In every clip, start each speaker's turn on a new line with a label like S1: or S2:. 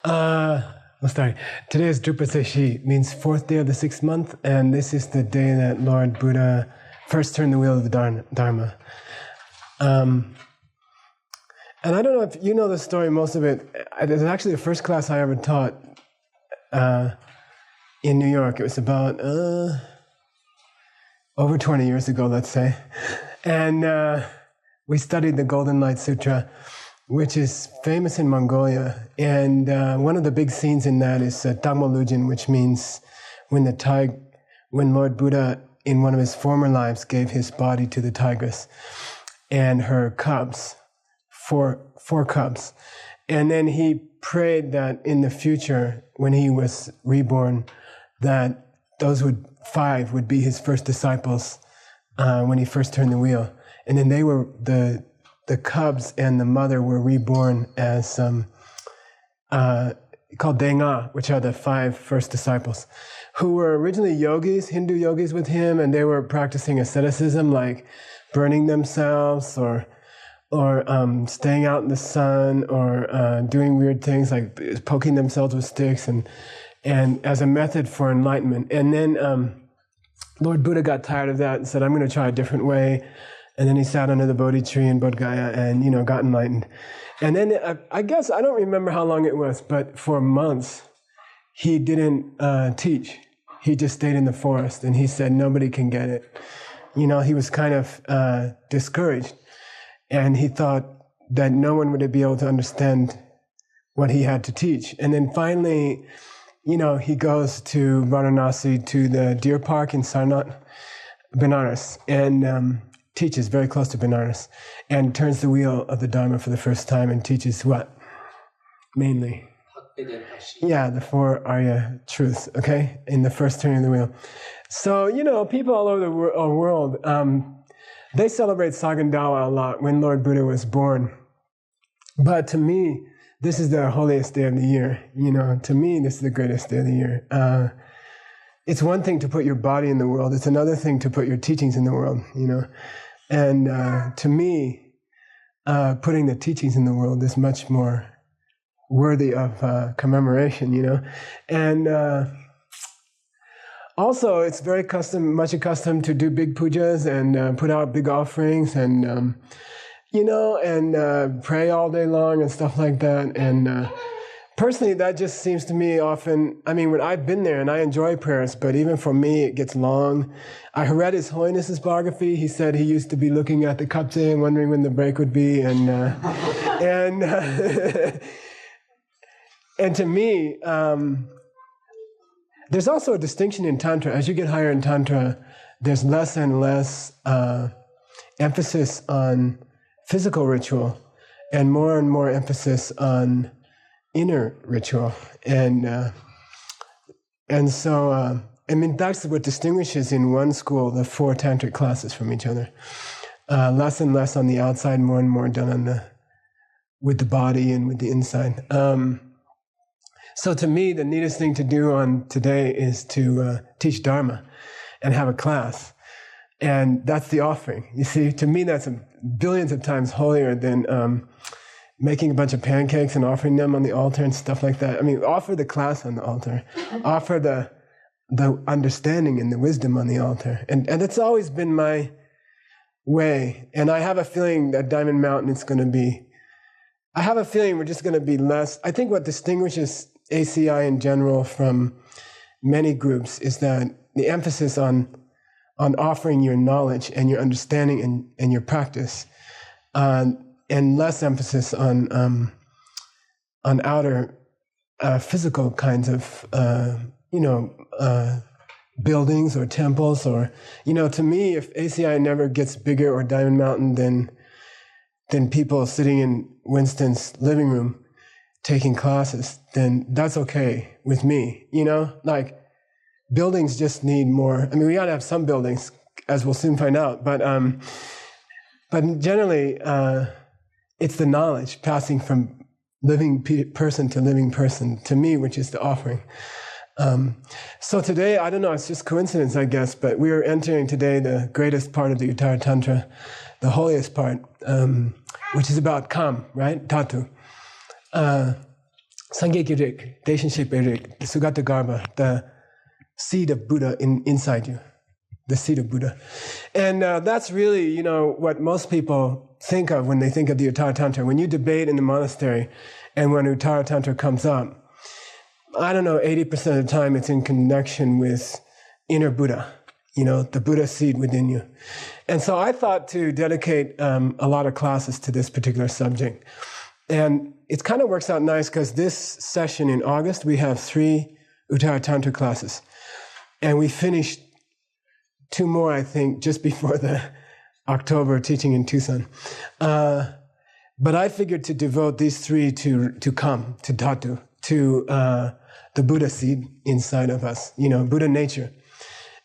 S1: Let's start. Today is Drupa means fourth day of the 6th month, and this is the day that Lord Buddha first turned the wheel of the Dharma. And I don't know if you know the story, most of it. It was actually the first class I ever taught in New York. It was about over 20 years ago, let's say. And we studied the Golden Light Sutra, which is famous in Mongolia. And one of the big scenes in that is Tangmo, which means when Lord Buddha, in one of his former lives, gave his body to the tigress and her cubs, four cubs. And then he prayed that in the future, when he was reborn, that those 5 would be his first disciples when he first turned the wheel. And then they were the cubs and the mother were reborn as called Denga, which are the 5 first disciples, who were originally yogis, Hindu yogis with him, and they were practicing asceticism, like burning themselves or staying out in the sun or doing weird things like poking themselves with sticks and as a method for enlightenment. And then Lord Buddha got tired of that and said, I'm going to try a different way. And then he sat under the Bodhi tree in Bodh Gaya and, got enlightened. And then I guess, I don't remember how long it was, but for months, he didn't teach. He just stayed in the forest and he said, nobody can get it. He was kind of discouraged. And he thought that no one would be able to understand what he had to teach. And then finally, he goes to Varanasi, to the deer park in Sarnath, Benares, and teaches very close to Benares, and turns the wheel of the Dharma for the first time and teaches what? Mainly. Yeah, the 4 Arya truths, okay? In the first turning of the wheel. So, people all over the world, they celebrate Sagandawa a lot when Lord Buddha was born. But to me, this is the holiest day of the year. To me, this is the greatest day of the year. It's one thing to put your body in the world. It's another thing to put your teachings in the world, And to me, putting the teachings in the world is much more worthy of commemoration, And also, it's very much accustomed to do big pujas and put out big offerings and, and pray all day long and stuff like that. And personally, that just seems to me often, when I've been there and I enjoy prayers, but even for me, it gets long. I read His Holiness's biography. He said he used to be looking at the kapse and wondering when the break would be. And and to me, there's also a distinction in Tantra. As you get higher in Tantra, there's less and less emphasis on physical ritual and more emphasis on inner ritual. And so, that's what distinguishes in one school the 4 tantric classes from each other. Less and less on the outside, more and more done with the body and with the inside. So to me, the neatest thing to do on today is to teach Dharma and have a class. And that's the offering. You see, to me, that's billions of times holier than making a bunch of pancakes and offering them on the altar and stuff like that. Offer the class on the altar. Offer the understanding and the wisdom on the altar. And it's always been my way. And I have a feeling that Diamond Mountain is going to be, I have a feeling we're just going to be less. I think what distinguishes ACI in general from many groups is that the emphasis on offering your knowledge and your understanding and your practice, and less emphasis on outer physical kinds of buildings or temples or to me, if ACI never gets bigger or Diamond Mountain than people sitting in Winston's living room taking classes, then that's okay with me. Like buildings just need more. We gotta have some buildings, as we'll soon find out, but generally it's the knowledge passing from living person to living person to me, which is the offering. So today, I don't know, it's just coincidence, I guess, but we are entering today the greatest part of the Uttara Tantra, the holiest part, which is about kam, right? Tatu. Sangye-gyurik, Deshin-ship-erik, the Sugata-garbha, the seed of Buddha inside you, the seed of Buddha. And that's really, what most people think of when they think of the Uttara Tantra. When you debate in the monastery and when Uttara Tantra comes up, I don't know, 80% of the time it's in connection with inner Buddha, the Buddha seed within you. And so I thought to dedicate a lot of classes to this particular subject. And it kind of works out nice because this session in August, we have 3 Uttara Tantra classes. And we finished 2 more, I think, just before the October teaching in Tucson. But I figured to devote these 3 to dhatu, to the Buddha seed inside of us, Buddha nature.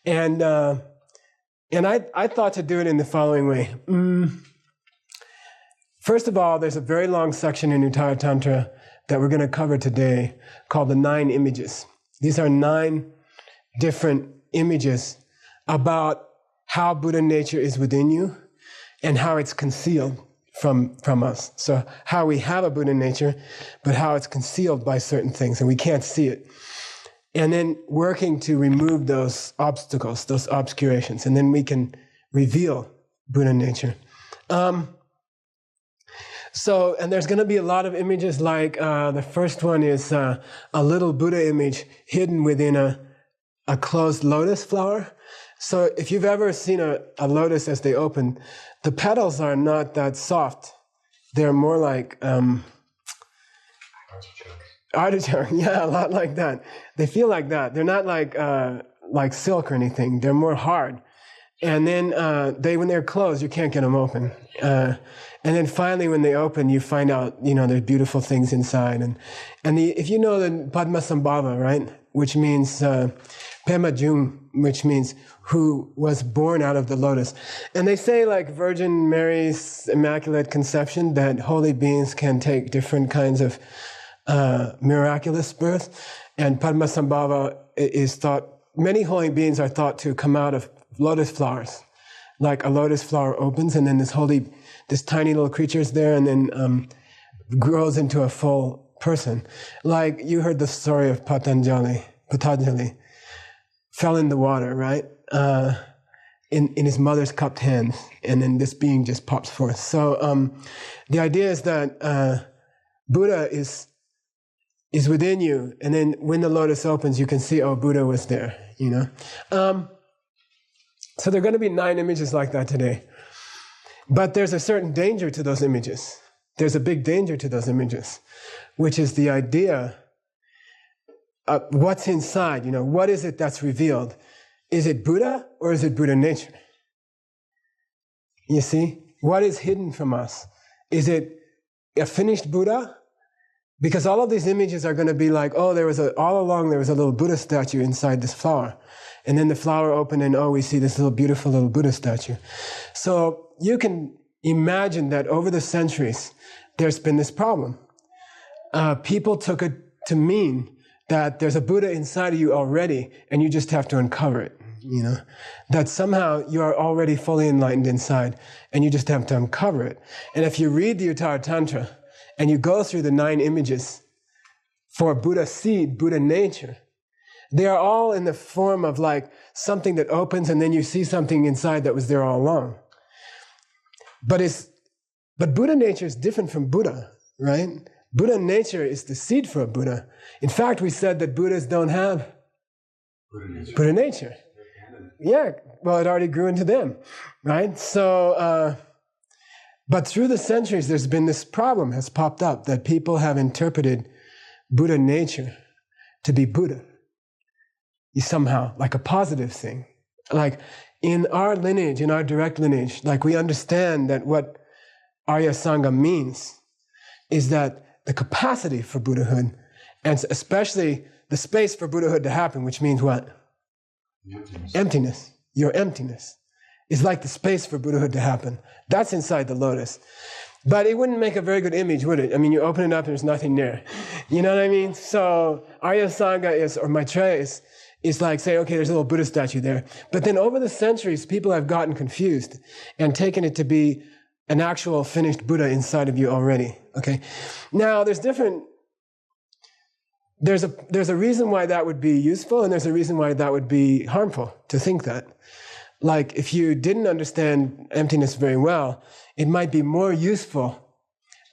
S1: And I thought to do it in the following way. First of all, there's a very long section in Uttara Tantra that we're going to cover today called the 9 images. These are 9 different images about how Buddha nature is within you and how it's concealed from us. So how we have a Buddha nature, but how it's concealed by certain things and we can't see it. And then working to remove those obstacles, those obscurations, and then we can reveal Buddha nature. And there's going to be a lot of images like the first one is a little Buddha image hidden within a closed lotus flower. So if you've ever seen a lotus as they open, the petals are not that soft. They're more like artichoke. Yeah, a lot like that. They feel like that. They're not like silk or anything. They're more hard. And then when they're closed, you can't get them open. And then finally, when they open, you find out, there's beautiful things inside. And if you know the Padmasambhava, right, which means Pema Jung, which means who was born out of the lotus. And they say, like Virgin Mary's Immaculate Conception, that holy beings can take different kinds of miraculous birth. And Padmasambhava is thought, many holy beings are thought to come out of lotus flowers. Like a lotus flower opens and then this tiny little creature is there and then grows into a full person. Like you heard the story of Patanjali fell in the water, right? In his mother's cupped hands, and then this being just pops forth. So the idea is that Buddha is within you, and then when the lotus opens, you can see, oh, Buddha was there, So there are going to be 9 images like that today. But there's a certain danger to those images. There's a big danger to those images, which is the idea of what's inside, what is it that's revealed? Is it Buddha or is it Buddha nature? You see? What is hidden from us? Is it a finished Buddha? Because all of these images are going to be like, oh, all along there was a little Buddha statue inside this flower. And then the flower opened and, oh, we see this beautiful little Buddha statue. So you can imagine that over the centuries, there's been this problem. People took it to mean that there's a Buddha inside of you already, and you just have to uncover it, That somehow you are already fully enlightened inside, and you just have to uncover it. And if you read the Uttara Tantra, and you go through the 9 images for Buddha seed, Buddha nature, they are all in the form of like something that opens and then you see something inside that was there all along. But Buddha nature is different from Buddha, right? Buddha nature is the seed for a Buddha. In fact, we said that Buddhas don't have Buddha nature. Yeah, well, it already grew into them, right? So, but through the centuries, there's been this problem has popped up that people have interpreted Buddha nature to be Buddha. Somehow, like a positive thing. Like in our lineage, in our direct lineage, like we understand that what Arya Sangha means is that the capacity for Buddhahood, and especially the space for Buddhahood to happen, which means what? Emptiness. Your emptiness is like the space for Buddhahood to happen. That's inside the lotus. But it wouldn't make a very good image, would it? I mean, you open it up and there's nothing there. You know what I mean? So Arya Sangha or Maitreya is like say, okay, there's a little Buddha statue there. But then over the centuries, people have gotten confused and taken it to be an actual finished Buddha inside of you already, okay? Now, there's different there's a reason why that would be useful, and there's a reason why that would be harmful to think that. Like, if you didn't understand emptiness very well, it might be more useful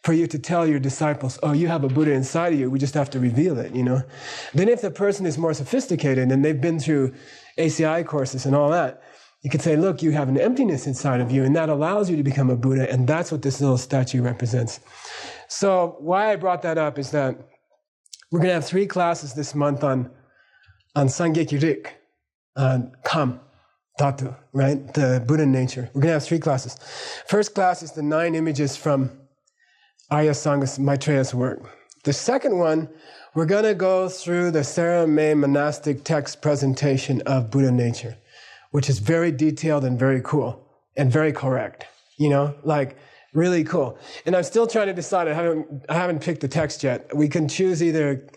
S1: for you to tell your disciples, oh, you have a Buddha inside of you, we just have to reveal it, Then if the person is more sophisticated and they've been through ACI courses and all that, you could say, look, you have an emptiness inside of you, and that allows you to become a Buddha, and that's what this little statue represents. So why I brought that up is that we're going to have 3 classes this month on Sangekyo Kam, Dhatu, right? The Buddha nature. We're going to have 3 classes. First class is the 9 images from Arya Sangha Maitreya's work. The second one, we're going to go through the Saramay monastic text presentation of Buddha nature, which is very detailed and very cool and very correct, like really cool. And I'm still trying to decide, I haven't picked the text yet. We can choose either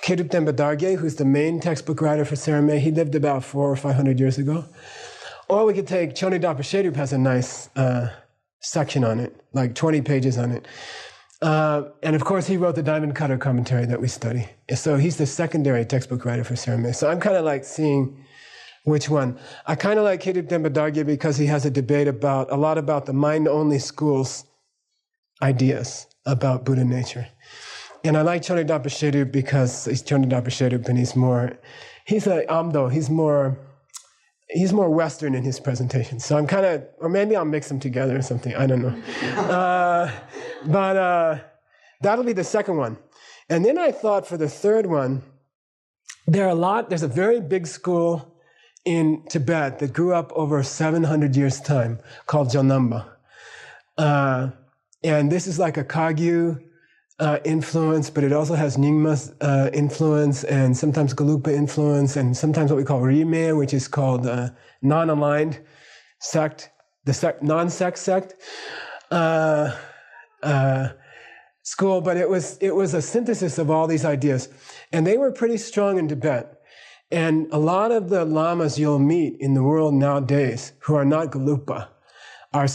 S1: Kedrup Tenpa Dargye, who's the main textbook writer for Saramay. He lived about 400 or 500 years ago. Or we could take Choni Dapa Shedup, has a nice section on it, like 20 pages on it. And of course, he wrote the Diamond Cutter commentary that we study. So he's the secondary textbook writer for Saramay. So I'm kind of like seeing which one. I kind of like Kedrup Tenpa Dargye because he has a debate a lot about the mind-only school's ideas about Buddha nature. And I like Choni Dapa Shedup because he's Choni Dapa Shedup and he's a Amdo, he's more Western in his presentation. So I'm kind of, or maybe I'll mix them together or something, I don't know. But that'll be the second one. And then I thought for the third one, there's a very big school in Tibet that grew up over 700 years' time called Jonamba. And this is like a Kagyu influence, but it also has Nyingma's influence and sometimes Gelugpa influence and sometimes what we call Rime, which is called non-aligned sect, non-sect sect school. But it was a synthesis of all these ideas. And they were pretty strong in Tibet. And a lot of the lamas you'll meet in the world nowadays who are not Gelugpa are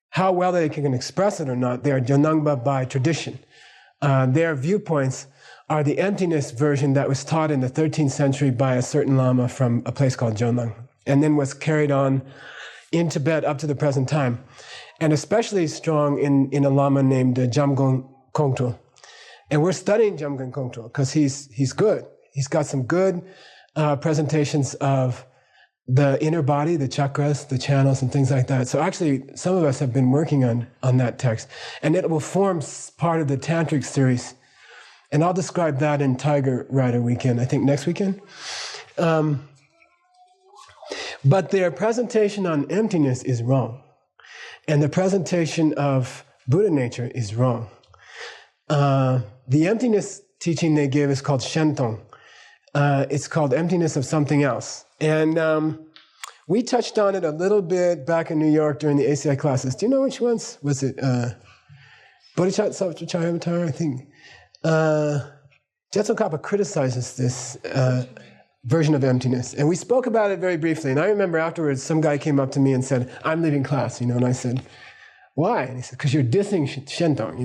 S1: how well they can express it or not, they are Jonangpa by tradition. Their viewpoints are the emptiness version that was taught in the 13th century by a certain lama from a place called Jonang, and then was carried on in Tibet up to the present time. And especially strong in a lama named Jamgon Kongtrul. And we're studying Jamgon Kongtrul because he's good. He's got some good presentations of the inner body, the chakras, the channels, and things like that. So actually, some of us have been working on that text. And it will form part of the Tantric series. And I'll describe that in Tiger Rider weekend, I think next weekend. But their presentation on emptiness is wrong. And the presentation of Buddha nature is wrong. The emptiness teaching they give is called Shentong. It's called emptiness of something else. And we touched on it a little bit back in New York during the ACI classes. Do you know which ones? Was it Bodhisattva Chayavatar, I think? Jetsun Kappa criticizes this version of emptiness. And we spoke about it very briefly. And I remember afterwards, some guy came up to me and said, I'm leaving class, and I said, why? And he said, because you're dissing Shentong,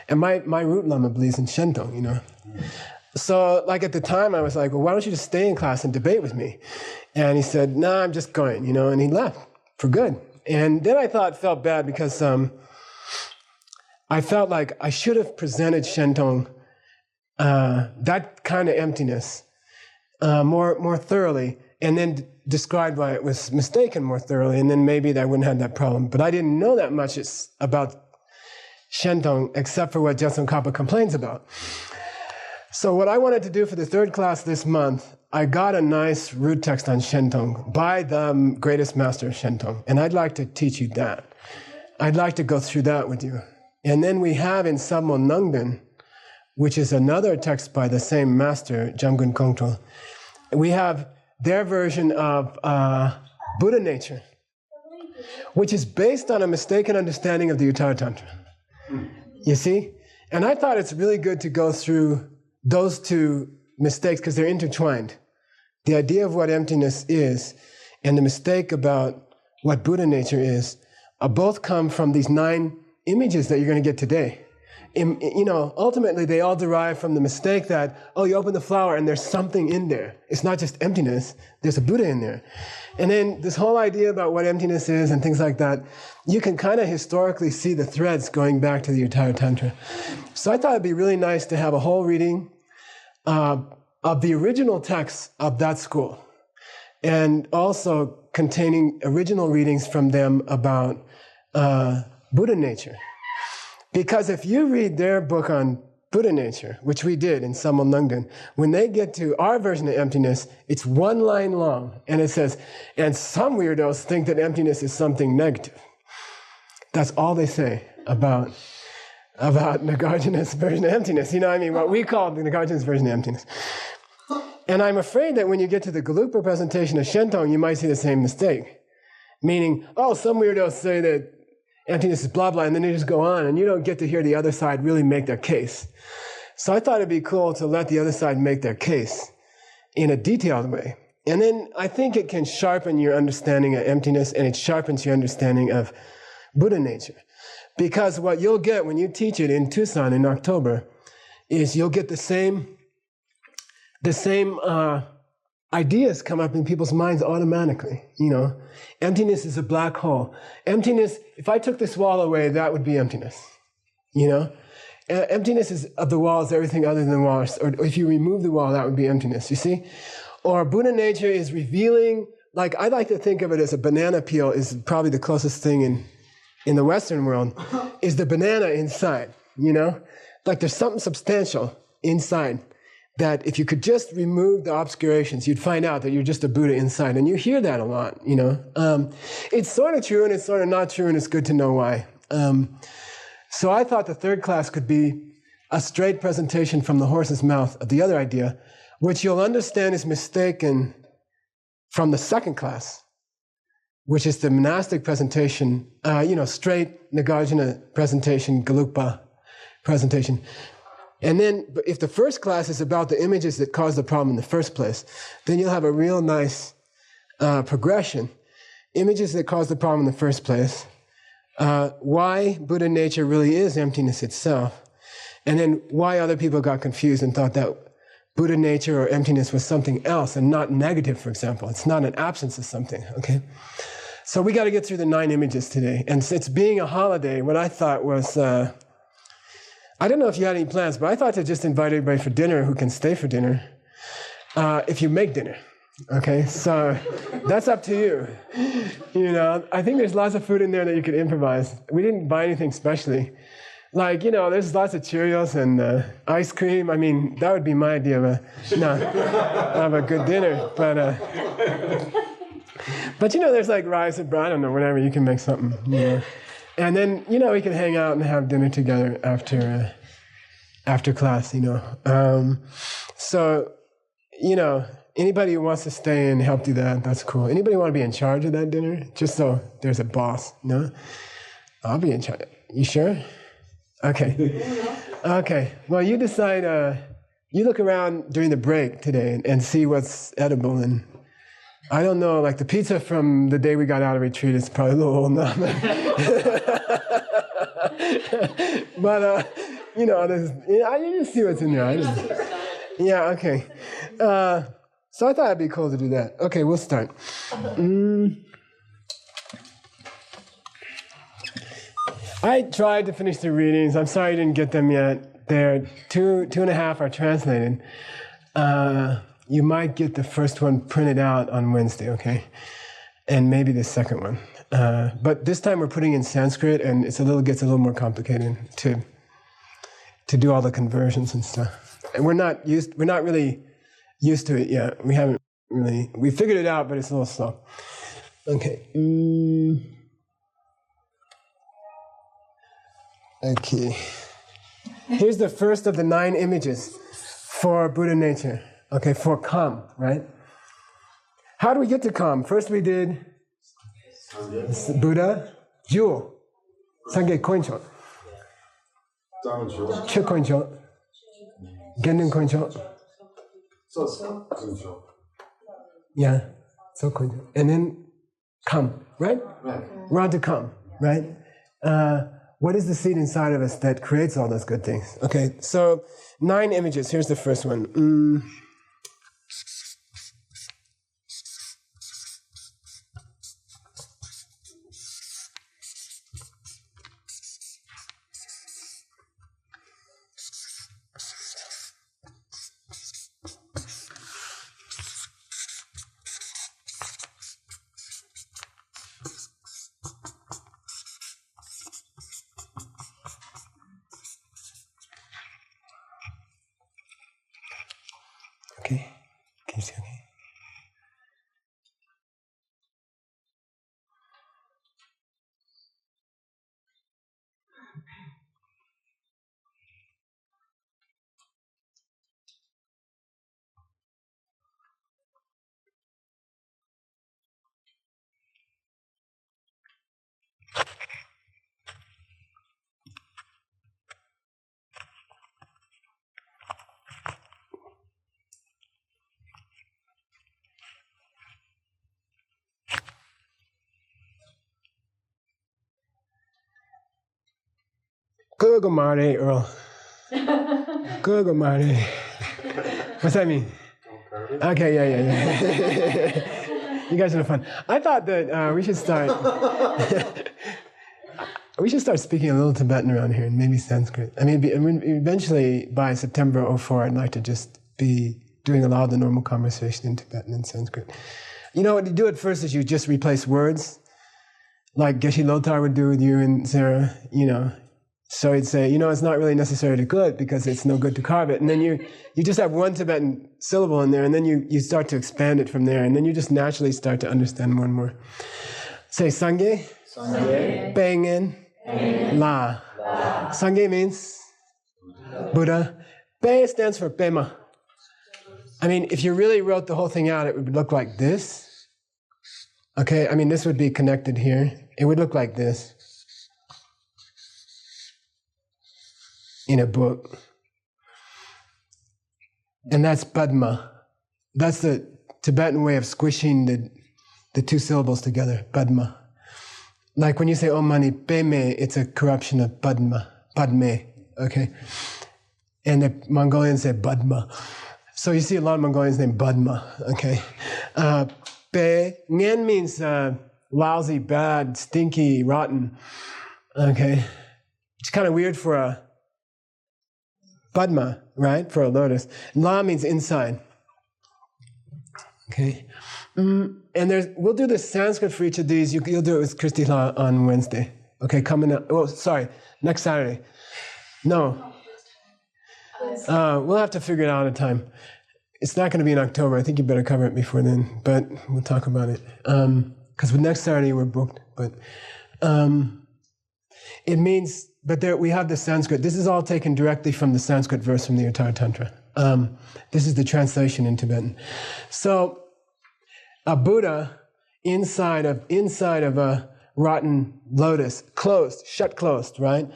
S1: And my root lama believes in Shentong, So like at the time I was like, well, why don't you just stay in class and debate with me? And he said, nah, I'm just going, and he left for good. And then I felt bad because I felt like I should have presented Shentong, that kind of emptiness, more thoroughly, and then described why it was mistaken more thoroughly, and then maybe I wouldn't have that problem. But I didn't know that much about Shentong except for what Jetsun Kappa complains about. So what I wanted to do for the third class this month, I got a nice root text on Shentong by the greatest master Shentong, and I'd like to teach you that. I'd like to go through that with you. And then we have in Sammo Nangden, which is another text by the same master, Jamgon Kongtrul, we have their version of Buddha nature, which is based on a mistaken understanding of the Uttara Tantra. You see? And I thought it's really good to go through those two mistakes because they're intertwined. The idea of what emptiness is and the mistake about what Buddha nature is both come from these 9 images that you're going to get today. ultimately they all derive from the mistake that, oh, you open the flower and there's something in there. It's not just emptiness, there's a Buddha in there. And then this whole idea about what emptiness is and things like that, you can kind of historically see the threads going back to the Uttara Tantra. So I thought it'd be really nice to have a whole reading of the original text of that school, and also containing original readings from them about Buddha nature. Because if you read their book on Buddha nature, which we did in Samal Nungden, when they get to our version of emptiness, it's one line long, and it says, and some weirdos think that emptiness is something negative. That's all they say about Nagarjuna's version of emptiness. What we call the Nagarjuna's version of emptiness. And I'm afraid that when you get to the Gelugpa presentation of Shentong, you might see the same mistake. Meaning, oh, some weirdos say that emptiness is blah, blah, and then they just go on, and you don't get to hear the other side really make their case. So I thought it'd be cool to let the other side make their case in a detailed way. And then I think it can sharpen your understanding of emptiness, and it sharpens your understanding of Buddha nature. Because what you'll get when you teach it in Tucson in October is you'll get the same ideas come up in people's minds automatically. Emptiness is a black hole. Emptiness, if I took this wall away, that would be emptiness. Emptiness is of the wall is everything other than the wall. Or if you remove the wall, that would be emptiness, you see? Or Buddha nature is revealing, like I like to think of it as a banana peel is probably the closest thing in the Western world, is the banana inside, Like there's something substantial inside that if you could just remove the obscurations, you'd find out that you're just a Buddha inside. And you hear that a lot, It's sort of true and it's sort of not true, and it's good to know why. So I thought the third class could be a straight presentation from the horse's mouth of the other idea, which you'll understand is mistaken from the second class, which is the monastic presentation, straight Nagarjuna presentation, Gelugpa presentation. And then, if the first class is about the images that caused the problem in the first place, then you'll have a real nice progression. Images that caused the problem in the first place, why Buddha nature really is emptiness itself, and then why other people got confused and thought that Buddha nature or emptiness was something else and not negative, for example. It's not an absence of something, okay? So we got to get through the 9 images today. And since being a holiday, what I thought was, I don't know if you had any plans, but I thought to just invite everybody for dinner who can stay for dinner, if you make dinner, okay? So that's up to you. I think there's lots of food in there that you could improvise. We didn't buy anything specially. Like, there's lots of Cheerios and ice cream. That would be my idea of a good dinner. But there's like rice and bread, I don't know, whatever, you can make something, And then, we can hang out and have dinner together after class, So, anybody who wants to stay and help do that, that's cool. Anybody want to be in charge of that dinner? Just so there's a boss, no? I'll be in charge. You sure? Okay. Okay. Well, you decide, you look around during the break today and see what's edible. And I don't know, like the pizza from the day we got out of retreat is probably a little old now. But, you just see what's in there. Yeah, okay. So I thought it'd be cool to do that. Okay, we'll start. I tried to finish the readings. I'm sorry you didn't get them yet. They're two and a half are translated. You might get the first one printed out on Wednesday, okay? And maybe the second one. But this time we're putting in Sanskrit, and gets a little more complicated to do all the conversions and stuff. And we're not really used to it yet. We figured it out, but it's a little slow. Okay. Okay. Here's the first of the 9 images for Buddha nature. Okay, for calm, right? How do we get to calm? First we did Buddha, jewel, Sangye koincho, Che koincho, Genden koincho. Yeah, so koincho. And then come, right? We're on to come, right? what is the seed inside of us that creates all those good things? Okay, so 9 images. Here's the first one. Okay, can you see okay? Gugumare, Earl. Gugumare. What's that mean? Okay, yeah. You guys are fun. I thought that we should start. We should start speaking a little Tibetan around here, and maybe Sanskrit. I mean, eventually by September '04, I'd like to just be doing a lot of the normal conversation in Tibetan and Sanskrit. You know, what you do at first is you just replace words, like Geshe Lothar would do with you and Sarah. You know. So he'd say, you know, it's not really necessarily good because it's no good to carve it. And then you just have one Tibetan syllable in there, and then you start to expand it from there, and then you just naturally start to understand more and more. Say Sangye, Bengen, La. Sangye means Buddha. Be stands for Pema. I mean, if you really wrote the whole thing out, it would look like this. Okay, I mean, this would be connected here. It would look like this. In a book. And that's Padma. That's the Tibetan way of squishing the 2 syllables together, Padma. Like when you say Om Mani Padme, it's a corruption of Padma, Padme, okay? And the Mongolians say Padma. So you see a lot of Mongolians named Padma, okay? Pe, Ngen means lousy, bad, stinky, rotten, okay? It's kind of weird for a Padma, right? For a lotus. La means inside. Okay. And we'll do the Sanskrit for each of these. You'll do it with Christy La on Wednesday. Okay, coming up. Oh, sorry, next Saturday. No. We'll have to figure it out at a time. It's not going to be in October. I think you better cover it before then, but we'll talk about it. Because next Saturday we're booked. But it means... But there we have the Sanskrit. This is all taken directly from the Sanskrit verse from the Uttara Tantra. This is the translation in Tibetan. So, a Buddha inside of a rotten lotus, shut closed, right?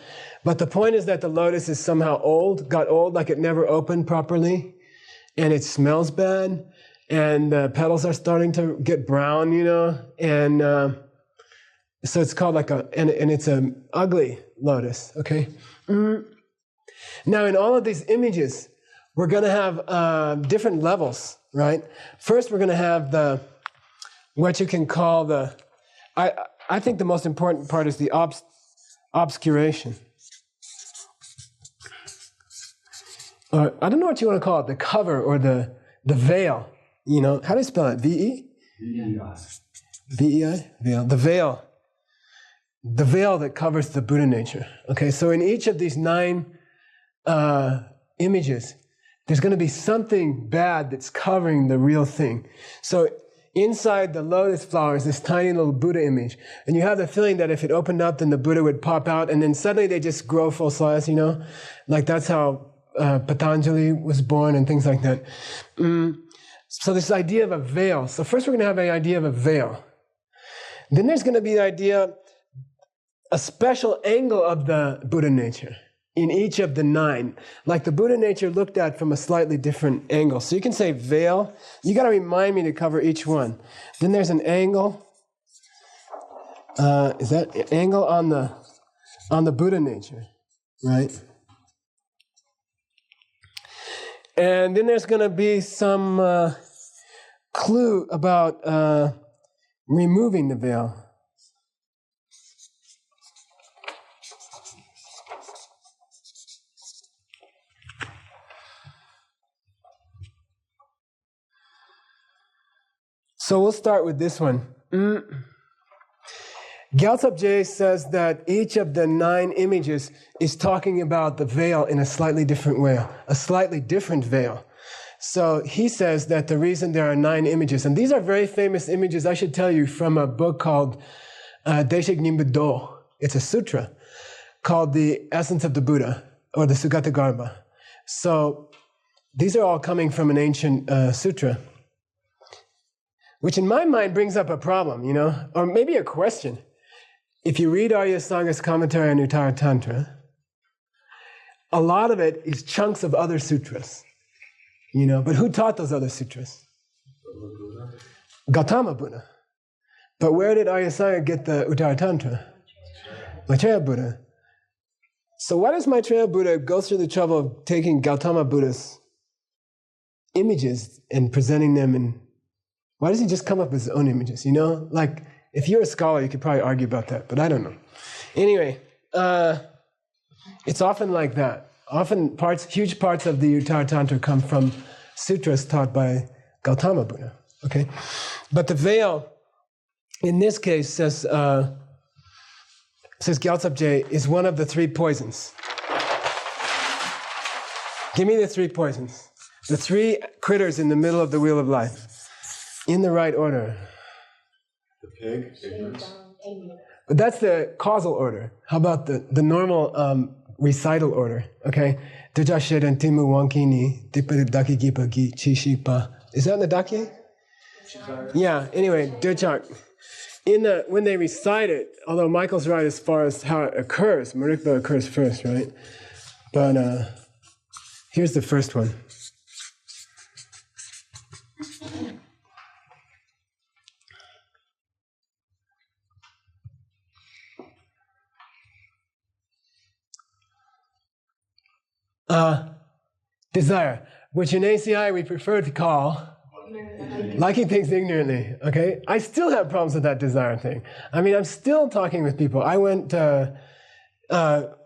S1: But the point is that the lotus is somehow got old, like it never opened properly, and it smells bad, and the petals are starting to get brown, you know, and so it's called and it's an ugly lotus, okay? Now, in all of these images, we're going to have different levels, right? First, we're going to have what you can call I think the most important part is the obscuration. I don't know what you want to call it, the cover or the veil, you know? How do you spell it? V-E? V-E-I. V-E-I? Veil. The veil. The veil that covers the Buddha nature. Okay, so in each of these 9 images, there's going to be something bad that's covering the real thing. So inside the lotus flower is this tiny little Buddha image, and you have the feeling that if it opened up, then the Buddha would pop out, and then suddenly they just grow full size, you know? Like that's how Patanjali was born and things like that. So this idea of a veil. So first we're going to have an idea of a veil. Then there's going to be the idea a special angle of the Buddha nature in each of the 9, like the Buddha nature looked at from a slightly different angle. So you can say veil. You got to remind me to cover each one. Then there's an angle. Is that angle on the on the Buddha nature, right? And then there's going to be some clue about removing the veil. So we'll start with this one. Gyaltsab Je says that each of the 9 images is talking about the veil in a slightly different way, a slightly different veil. So he says that the reason there are 9 images, and these are very famous images, I should tell you, from a book called Deshik Nimbu Do. It's a sutra called The Essence of the Buddha, or the Sugata Garbha. So these are all coming from an ancient sutra, which in my mind brings up a problem, you know, or maybe a question. If you read Arya Sanga's commentary on Uttara Tantra, a lot of it is chunks of other sutras, you know, but who taught those other sutras? Gautama Buddha. But where did Arya Sanga get the Uttara Tantra? Maitreya Buddha. So why does Maitreya Buddha go through the trouble of taking Gautama Buddha's images and presenting them in, why does he just come up with his own images, you know? Like, if you're a scholar, you could probably argue about that, but I don't know. Anyway, it's often like that. Often huge parts of the Uttara Tantra come from sutras taught by Gautama Buddha, okay? But the veil, in this case, says Gyaltsab Je, is one of the 3 poisons. Give me the 3 poisons. The 3 critters in the middle of the wheel of life. In the right order.
S2: The pig, ignorance.
S1: But that's the causal order. How about the normal recital order? Okay. Is that in the Dakye? Yeah, anyway, Dujak. When they recite it, although Michael's right as far as how it occurs, Marikba occurs first, right? But here's the first one. Desire, which in ACI we prefer to call liking things ignorantly, okay? I still have problems with that desire thing. I mean, I'm still talking with people. I went,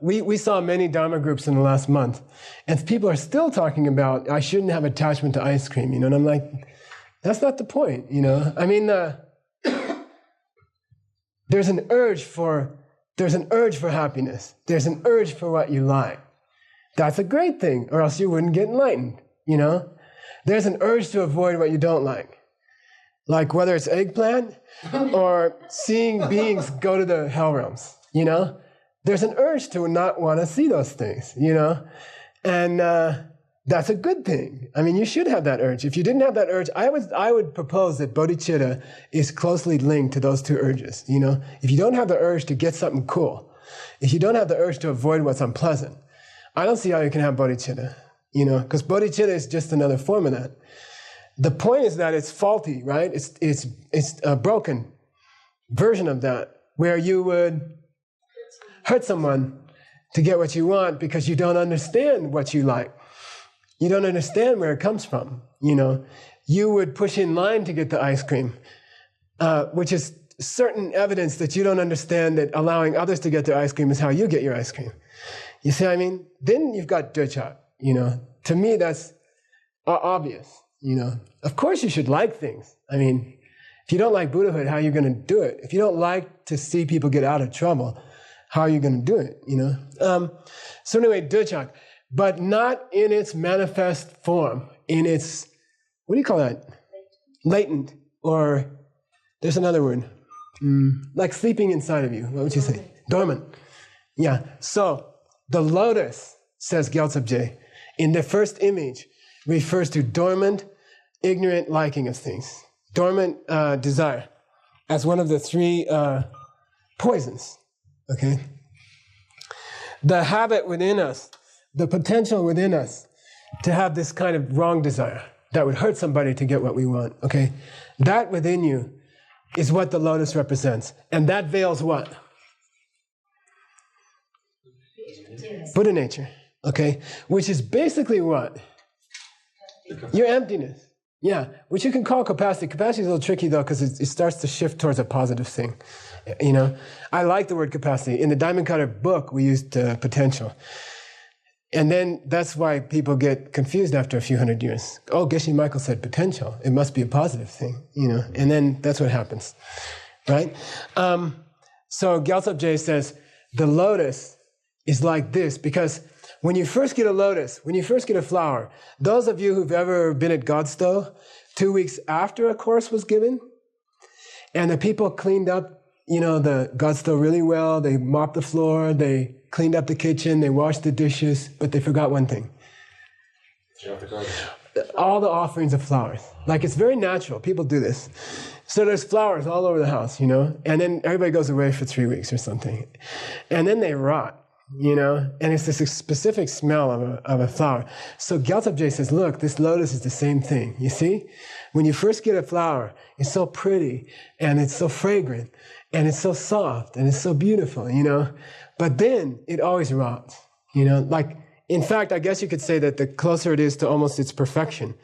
S1: we saw many Dharma groups in the last month, and people are still talking about, I shouldn't have attachment to ice cream, you know, and I'm like, that's not the point, you know? I mean, there's an urge for happiness. There's an urge for what you like. That's a great thing, or else you wouldn't get enlightened, you know? There's an urge to avoid what you don't like whether it's eggplant or seeing beings go to the hell realms, you know? There's an urge to not want to see those things, you know? And that's a good thing. I mean, you should have that urge. If you didn't have that urge, I would propose that bodhicitta is closely linked to those 2 urges, you know? If you don't have the urge to get something cool, if you don't have the urge to avoid what's unpleasant, I don't see how you can have bodhicitta, you know, because bodhicitta is just another form of that. The point is that it's faulty, right? It's a broken version of that, where you would hurt someone to get what you want because you don't understand what you like. You don't understand where it comes from, you know. You would push in line to get the ice cream, which is certain evidence that you don't understand that allowing others to get their ice cream is how you get your ice cream. You see what I mean? Then you've got Dujak, you know. To me, that's obvious, you know. Of course you should like things. I mean, if you don't like Buddhahood, how are you going to do it? If you don't like to see people get out of trouble, how are you going to do it, you know? So anyway, Dujak, but not in its manifest form, in its, what do you call that? Latent, or there's another word. Like sleeping inside of you. What would you say? Dormant. Yeah, so the lotus, says Gyaltsab Je, in the first image, refers to dormant, ignorant liking of things. Dormant desire, as one of the 3 poisons, okay? The habit within us, the potential within us to have this kind of wrong desire that would hurt somebody to get what we want, okay? That within you is what the lotus represents. And that veils what? Buddha nature, okay? Which is basically what? Your emptiness. Yeah, which you can call capacity. Capacity is a little tricky though, because it starts to shift towards a positive thing. You know, I like the word capacity. In the Diamond Cutter book, we used potential. And then that's why people get confused after a few hundred years. Oh, Geshe Michael said potential. It must be a positive thing, you know. And then that's what happens, right? So Gyaltsab Je says, the lotus is like this, because when you first get a lotus, when you first get a flower, those of you who've ever been at Godstow, 2 weeks after a course was given, and the people cleaned up, you know, the Godstow really well, they mopped the floor, they cleaned up the kitchen, they washed the dishes, but they forgot one thing. All the offerings of flowers. Like, it's very natural, people do this. So there's flowers all over the house, you know, and then everybody goes away for 3 weeks or something. And then they rot. You know, and it's this specific smell of a flower. So Gyaltsab Je says, look, this lotus is the same thing. You see? When you first get a flower, it's so pretty, and it's so fragrant, and it's so soft, and it's so beautiful, you know? But then it always rots, you know? Like, in fact, I guess you could say that the closer it is to almost its perfection,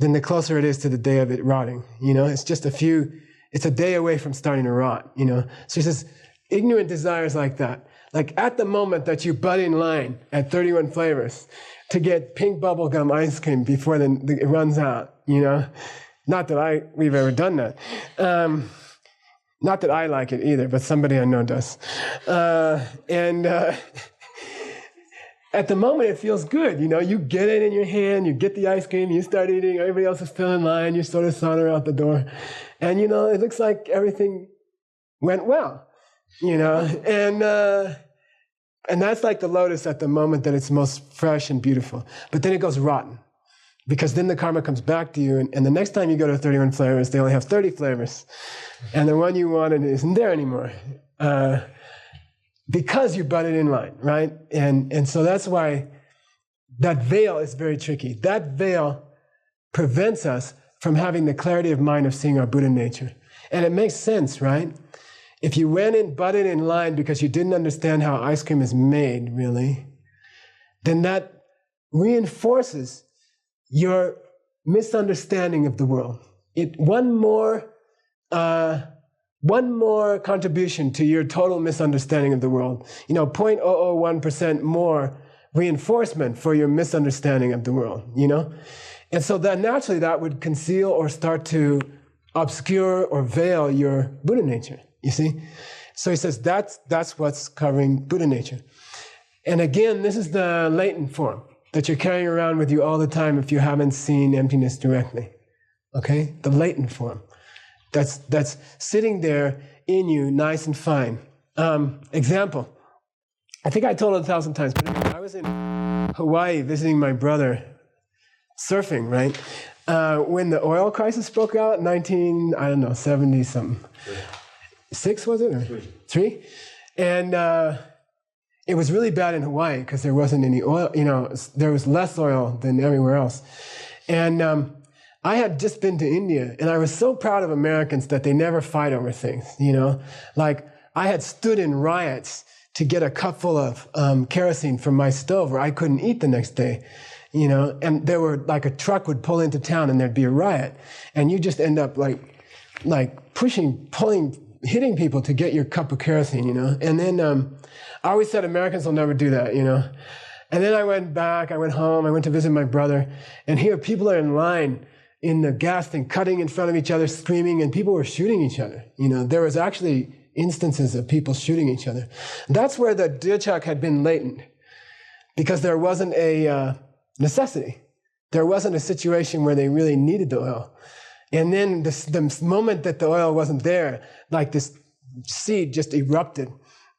S1: then the closer it is to the day of it rotting, you know? It's just it's a day away from starting to rot, you know? So he says, ignorant desires like that. Like at the moment that you butt in line at 31 flavors to get pink bubblegum ice cream before it runs out, you know? Not that we've ever done that. Not that I like it either, but somebody I know does. At the moment it feels good, you know? You get it in your hand, you get the ice cream, you start eating, everybody else is still in line, you sort of saunter out the door. And, you know, it looks like everything went well. You know, and that's like the lotus at the moment that it's most fresh and beautiful. But then it goes rotten, because then the karma comes back to you, and the next time you go to 31 flavors, they only have 30 flavors, and the one you wanted isn't there anymore, because you butted in line, right? And so that's why that veil is very tricky. That veil prevents us from having the clarity of mind of seeing our Buddha nature, and it makes sense, right? If you went and butted in line because you didn't understand how ice cream is made, really, then that reinforces your misunderstanding of the world. One more contribution to your total misunderstanding of the world. You know, 0.001% more reinforcement for your misunderstanding of the world, you know? And so that naturally that would conceal or start to obscure or veil your Buddha nature. You see? So he says that's what's covering Buddha nature. And again, this is the latent form that you're carrying around with you all the time if you haven't seen emptiness directly. Okay? The latent form. That's sitting there in you, nice and fine. Example. I think I told it 1,000 times, but I was in Hawaii visiting my brother, surfing, right? When the oil crisis broke out, 70-something. 6 was it? Or 3? And it was really bad in Hawaii because there wasn't any oil, you know, there was less oil than everywhere else. And I had just been to India, and I was so proud of Americans that they never fight over things, you know? Like, I had stood in riots to get a cupful of kerosene from my stove, or I couldn't eat the next day, you know? And there were, like, a truck would pull into town and there'd be a riot, and you just end up like pushing, pulling, hitting people to get your cup of kerosene, you know? And then I always said Americans will never do that, you know? And then I went home, I went to visit my brother, and here people are in line in the gas thing, cutting in front of each other, screaming, and people were shooting each other. You know, there was actually instances of people shooting each other. That's where the Dirchak had been latent, because there wasn't a necessity. There wasn't a situation where they really needed the oil. And then the moment that the oil wasn't there, like this seed just erupted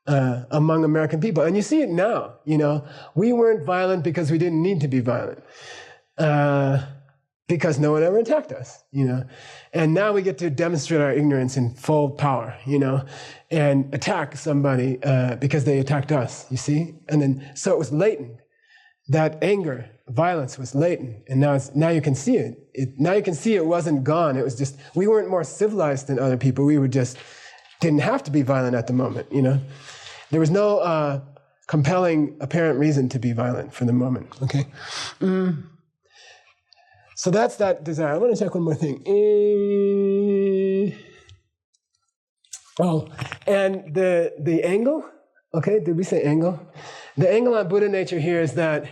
S1: among American people. And you see it now, you know. We weren't violent because we didn't need to be violent. Because no one ever attacked us, you know. And now we get to demonstrate our ignorance in full power, you know, and attack somebody because they attacked us, you see. And then, so it was latent. That anger, violence was latent, and now you can see it. Now you can see it wasn't gone. It was just, we weren't more civilized than other people. We were just, didn't have to be violent at the moment, you know. There was no compelling apparent reason to be violent for the moment, okay? So that's that desire. I want to check one more thing. And the angle, okay, did we say angle? The angle on Buddha nature here is that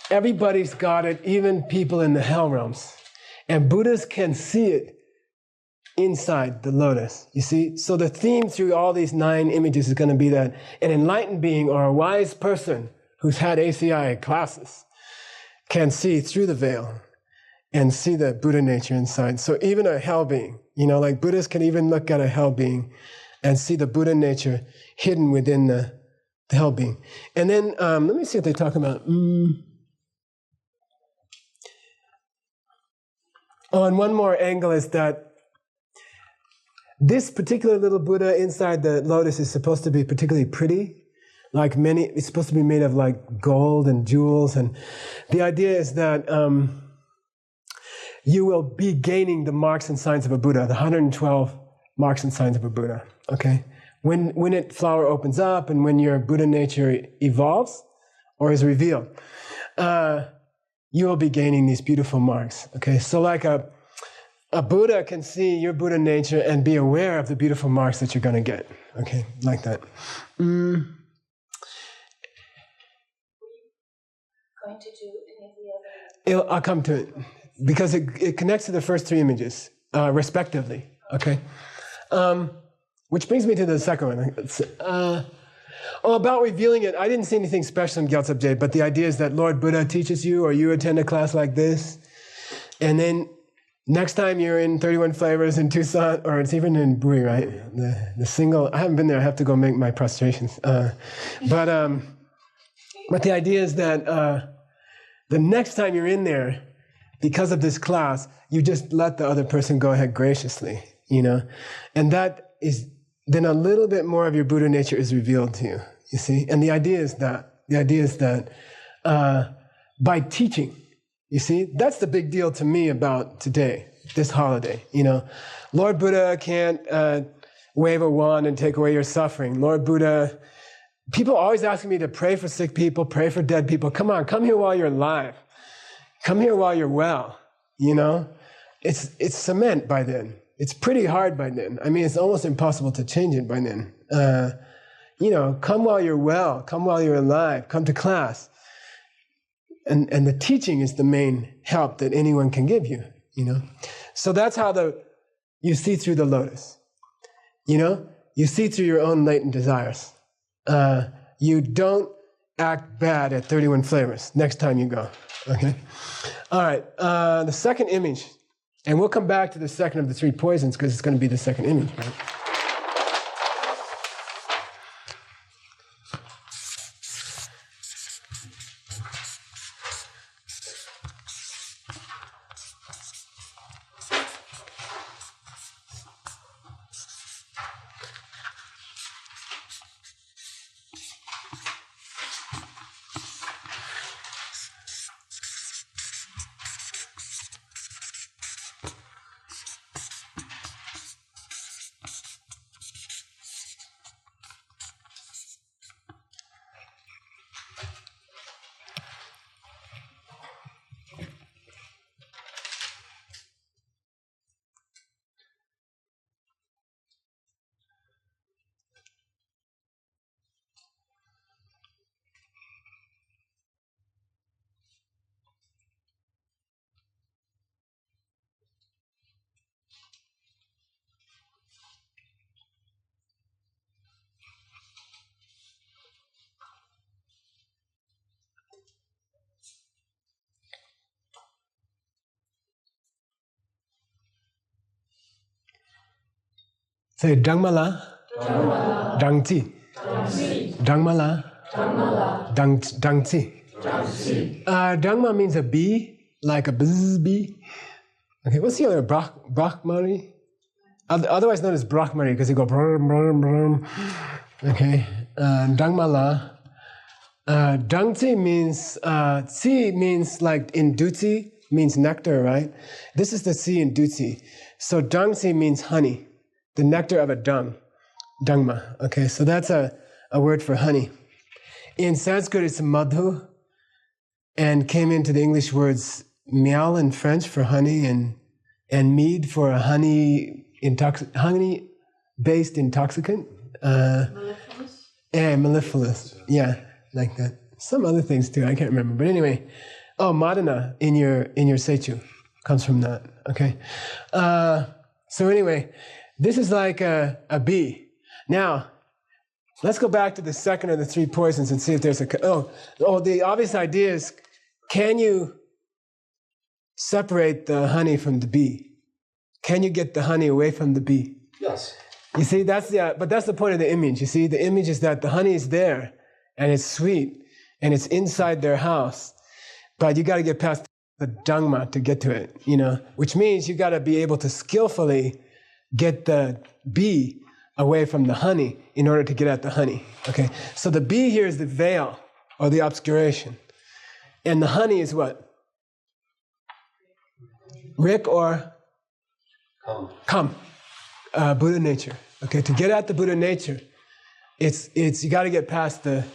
S1: everybody's got it, even people in the hell realms. And Buddhists can see it inside the lotus, you see? So the theme through all these 9 images is going to be that an enlightened being or a wise person who's had ACI classes can see through the veil and see the Buddha nature inside. So even a hell being, like Buddhists can even look at a hell being and see the Buddha nature hidden within the hell being. And then, let me see what they talk about. And one more angle is that this particular little Buddha inside the lotus is supposed to be particularly pretty. It's supposed to be made of like gold and jewels. And the idea is that you will be gaining the marks and signs of a Buddha, the 112 marks and signs of a Buddha, okay? When it flower opens up and when your Buddha nature evolves or is revealed, you will be gaining these beautiful marks, okay? So like a Buddha can see your Buddha nature and be aware of the beautiful marks that you're going to get, okay? Like that.
S3: Going to do any of the other?
S1: I'll come to it because it connects to the first 3 images respectively. Okay, which brings me to the second one. About revealing it, I didn't see anything special in Gyaltsab Je, but the idea is that Lord Buddha teaches you, or you attend a class like this, and then next time you're in 31 Flavors in Tucson, or it's even in Bui, right? The single. I haven't been there. I have to go make my prostrations. But the idea is that the next time you're in there, because of this class, you just let the other person go ahead graciously, and that is then a little bit more of your Buddha nature is revealed to you. You see, and the idea is that by teaching, you see, that's the big deal to me about today, this holiday. Lord Buddha can't wave a wand and take away your suffering. Lord Buddha. People always asking me to pray for sick people, pray for dead people. Come on, come here while you're alive. Come here while you're well. It's cement by then. It's pretty hard by then. I mean, it's almost impossible to change it by then. Come while you're well. Come while you're alive. Come to class. And the teaching is the main help that anyone can give you. So that's how you see through the lotus. You see through your own latent desires. You don't act bad at 31 Flavors next time you go, okay? All right, the second image, and we'll come back to the second of the 3 poisons because it's going to be the second image, right? Say Dangmala, Dangti. Dangmala, Dangti. Dangma means a bee, like a buzz bee. Okay, what's the other? Brahmari? Otherwise known as Brahmari, because you go brum, brum, brum. Okay, Dangmala. Dangti means, Tsi means like in Dutsi, means nectar, right? This is the Tsi in Dutsi. So Dangti means honey, the nectar of a dung, Dangma. Okay, so that's a a word for honey. In Sanskrit, it's madhu, and came into the English words miel in French for honey, and mead for a honey-based intoxicant.
S3: Mellifluous?
S1: Yeah, mellifluous. Yeah, like that. Some other things too, I can't remember. But anyway, madana in your seichu comes from that. Okay. So anyway, this is like a bee. Now, let's go back to the second of the three poisons and see if there's the obvious idea is, can you separate the honey from the bee? Can you get the honey away from the bee?
S2: Yes.
S1: You see, but that's the point of the image. You see, the image is that the honey is there, and it's sweet, and it's inside their house, but you got to get past the Dharma to get to it, which means you got to be able to skillfully get the bee away from the honey in order to get at the honey. Okay, so the bee here is the veil or the obscuration, and the honey is what? Rik or come. Buddha nature. Okay, to get at the Buddha nature, it's you got to get past the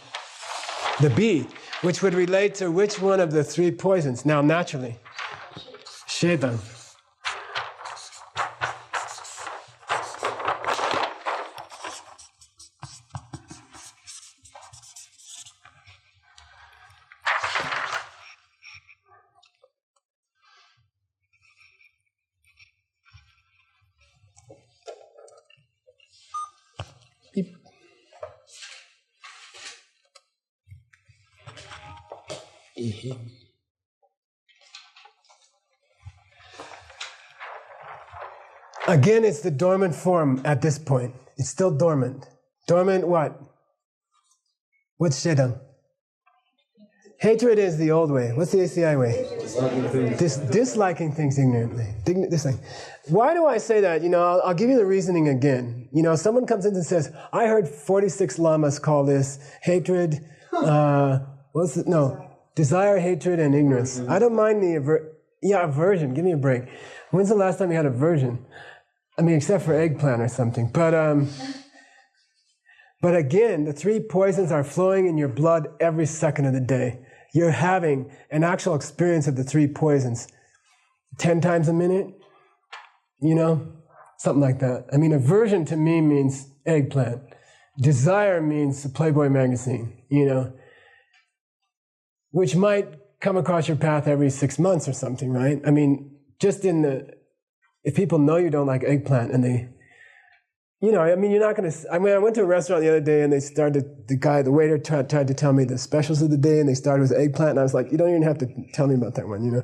S1: bee, which would relate to which one of the three poisons? Now, naturally, Shedan. Again, it's the dormant form at this point. It's still dormant. Dormant what? What's Shedang? Hatred is the old way. What's the ACI way? Disliking things ignorantly. Disliking. Why do I say that? I'll give you the reasoning again. Someone comes in and says, I heard 46 lamas call this hatred, desire, hatred, and ignorance. I don't mind the aversion. Give me a break. When's the last time you had aversion? Except for eggplant or something. But again, the three poisons are flowing in your blood every second of the day. You're having an actual experience of the three poisons 10 times a minute, something like that. Aversion to me means eggplant. Desire means the Playboy magazine, which might come across your path every 6 months or something, right? If people know you don't like eggplant and they, you're not going to, I went to a restaurant the other day and the waiter tried to tell me the specials of the day, and they started with eggplant, and I was like, you don't even have to tell me about that one,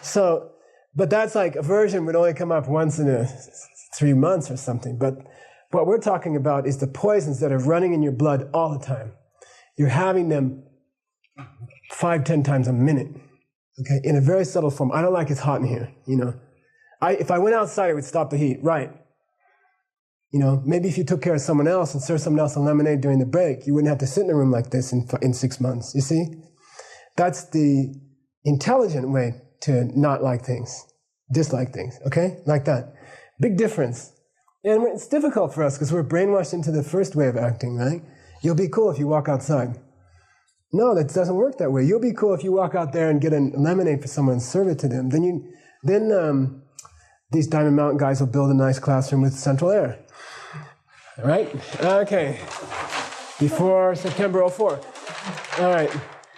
S1: So, but that's like aversion would only come up once in 3 months or something. But what we're talking about is the poisons that are running in your blood all the time. You're having them 5-10 times a minute, okay, in a very subtle form. I don't like it's hot in here, if I went outside, it would stop the heat, right? Maybe if you took care of someone else and served someone else a lemonade during the break, you wouldn't have to sit in a room like this in 6 months, you see? That's the intelligent way to not like things, dislike things, okay? Like that. Big difference. And it's difficult for us because we're brainwashed into the first way of acting, right? You'll be cool if you walk outside. No, that doesn't work that way. You'll be cool if you walk out there and get a lemonade for someone and serve it to them. Then these Diamond Mountain guys will build a nice classroom with central air. All right? Okay. Before September 04. All right.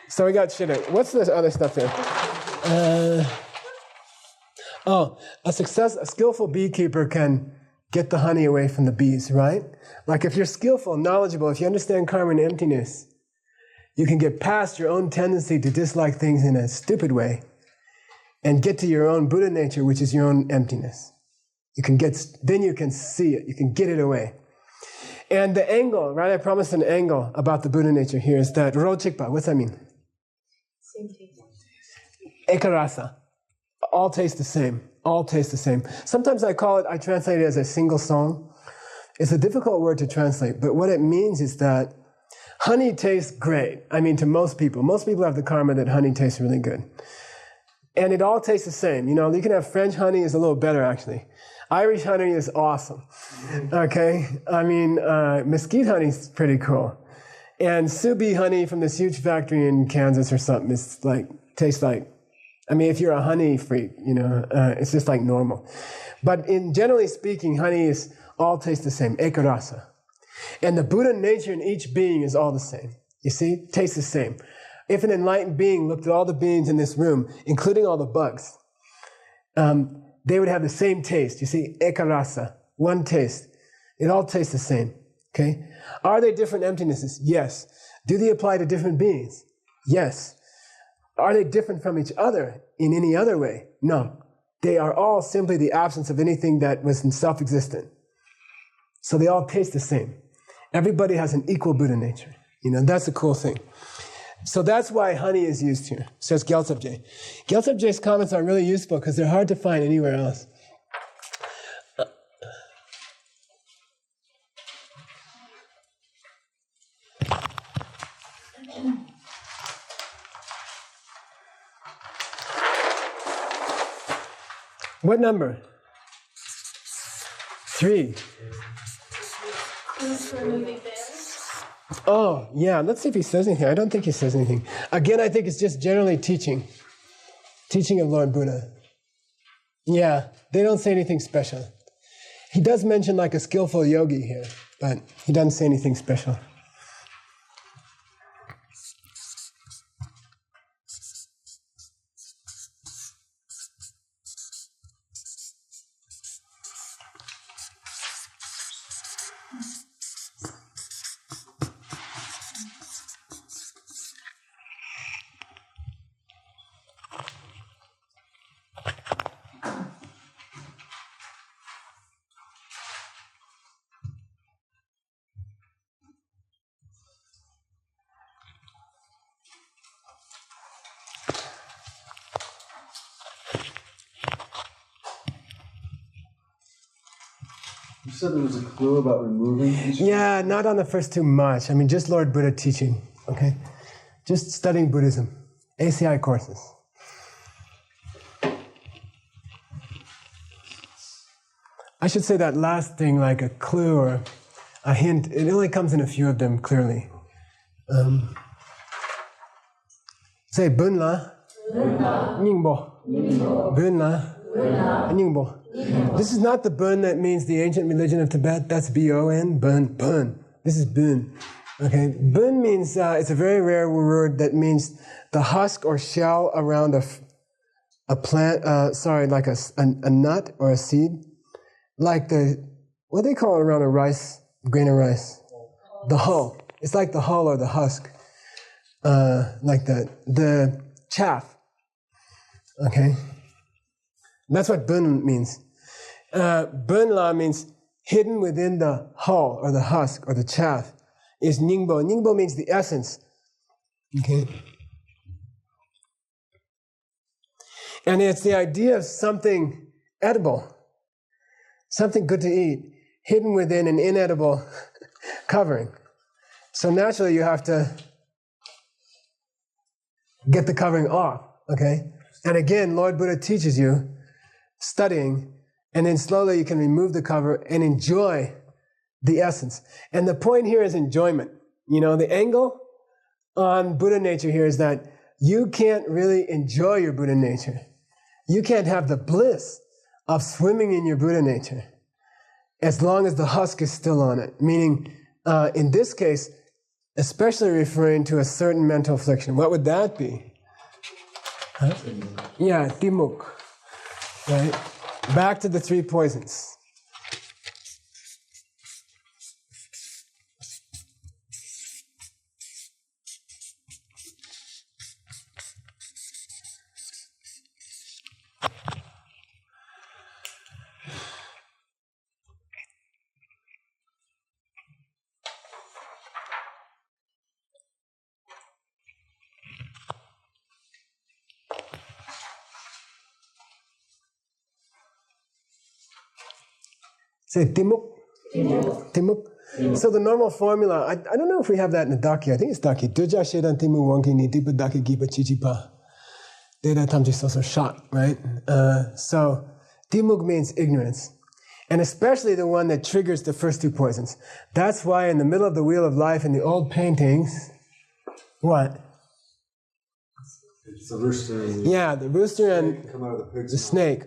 S1: So we got shit. What's this other stuff there? A skillful beekeeper can get the honey away from the bees, right? Like if you're skillful, knowledgeable, if you understand karma and emptiness, you can get past your own tendency to dislike things in a stupid way and get to your own Buddha nature, which is your own emptiness. Then you can see it, you can get it away. And the angle, right? I promised an angle about the Buddha nature here is that rochikpa, what's that mean?
S3: Same taste.
S1: Ekarasa. All taste the same. All taste the same. Sometimes I translate it as a single song. It's a difficult word to translate, but what it means is that honey tastes great. To most people. Most people have the karma that honey tastes really good. And it all tastes the same. You can have French honey is a little better, actually. Irish honey is awesome. Okay? Mesquite honey is pretty cool. And Subi honey from this huge factory in Kansas or something tastes like, I mean, if you're a honey freak, it's just like normal. But generally speaking, honey all tastes the same, ekarasa. And the Buddha nature in each being is all the same. You see, tastes the same. If an enlightened being looked at all the beings in this room, including all the bugs, they would have the same taste. You see, ekarasa, one taste. It all tastes the same. Okay? Are they different emptinesses? Yes. Do they apply to different beings? Yes. Are they different from each other in any other way? No. They are all simply the absence of anything that was self-existent. So they all taste the same. Everybody has an equal Buddha nature. That's a cool thing. So that's why honey is used here, says Gyaltsab-je. Gyaltsab-je's comments are really useful because they're hard to find anywhere else. What number? 3. Oh, yeah. Let's see if he says anything. I don't think he says anything. Again, I think it's just generally teaching of Lord Buddha. Yeah, they don't say anything special. He does mention like a skillful yogi here, but he doesn't say anything special.
S2: You said there was a clue about removing each.
S1: Yeah, not on the first 2 much. I mean, just Lord Buddha teaching, okay? Just studying Buddhism, ACI courses. I should say that last thing, like a clue or a hint, it only comes in a few of them clearly. Say, Bunla, Ningbo, Bunla, Ningbo. This is not the Bun that means the ancient religion of Tibet. That's B-O-N, Bun, Bun. This is Bun. Okay, Bun means, it's a very rare word that means the husk or shell around a plant, like a nut or a seed. Like what do they call it around a grain of rice? The hull. It's like the hull or the husk. Like the chaff. Okay? That's what bun means. Bunla means hidden within the hull or the husk or the chaff is ningbo. Ningbo means the essence. Okay? And it's the idea of something edible, something good to eat, hidden within an inedible covering. So naturally you have to get the covering off, okay? And again, Lord Buddha teaches you studying, and then slowly you can remove the cover and enjoy the essence. And the point here is enjoyment. The angle on Buddha nature here is that you can't really enjoy your Buddha nature. You can't have the bliss of swimming in your Buddha nature as long as the husk is still on it. Meaning, in this case, especially referring to a certain mental affliction. What would that be? Huh? Yeah, timuk. Right? Back to the 3 poisons. Say timuk. Timuk. So the normal formula, I don't know if we have that in the Daki. I think it's Daki. Duja shedan timu wonki ni tipa daki gipa chichipa. Deda tamji soso shot, right? So timuk means ignorance. and especially the one that triggers the first two poisons. That's why in the middle of the wheel of life in the old paintings, what?
S2: It's the rooster and
S1: Yeah, the rooster and
S2: come out of the pig's
S1: the
S2: mouth.
S1: snake.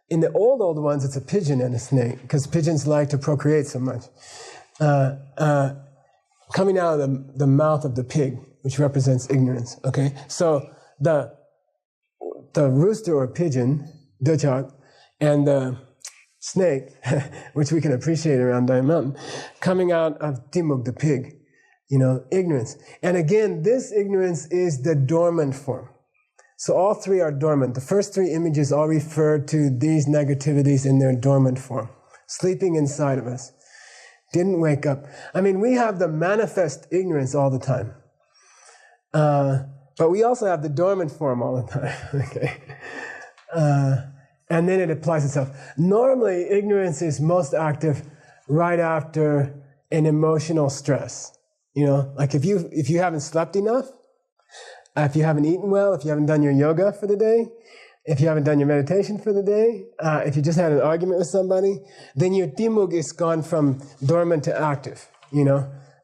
S1: In the old ones, it's a pigeon and a snake, because pigeons like to procreate so much. Coming out of the mouth of the pig, which represents ignorance. Okay, so the rooster or pigeon, dechak, and the snake, which we can appreciate around Dai Mountain, coming out of Timuk, the pig, ignorance. And again, this ignorance is the dormant form. So all three are dormant. The first three images all refer to these negativities in their dormant form, sleeping inside of us. Didn't wake up. I mean, we have the manifest ignorance all the time. But we also have the dormant form all the time. Okay. And then it applies itself. Normally, ignorance is most active right after an emotional stress. Like if you haven't slept enough, if you haven't eaten well, if you haven't done your yoga for the day, if you haven't done your meditation for the day, if you just had an argument with somebody, then your timug is gone from dormant to active,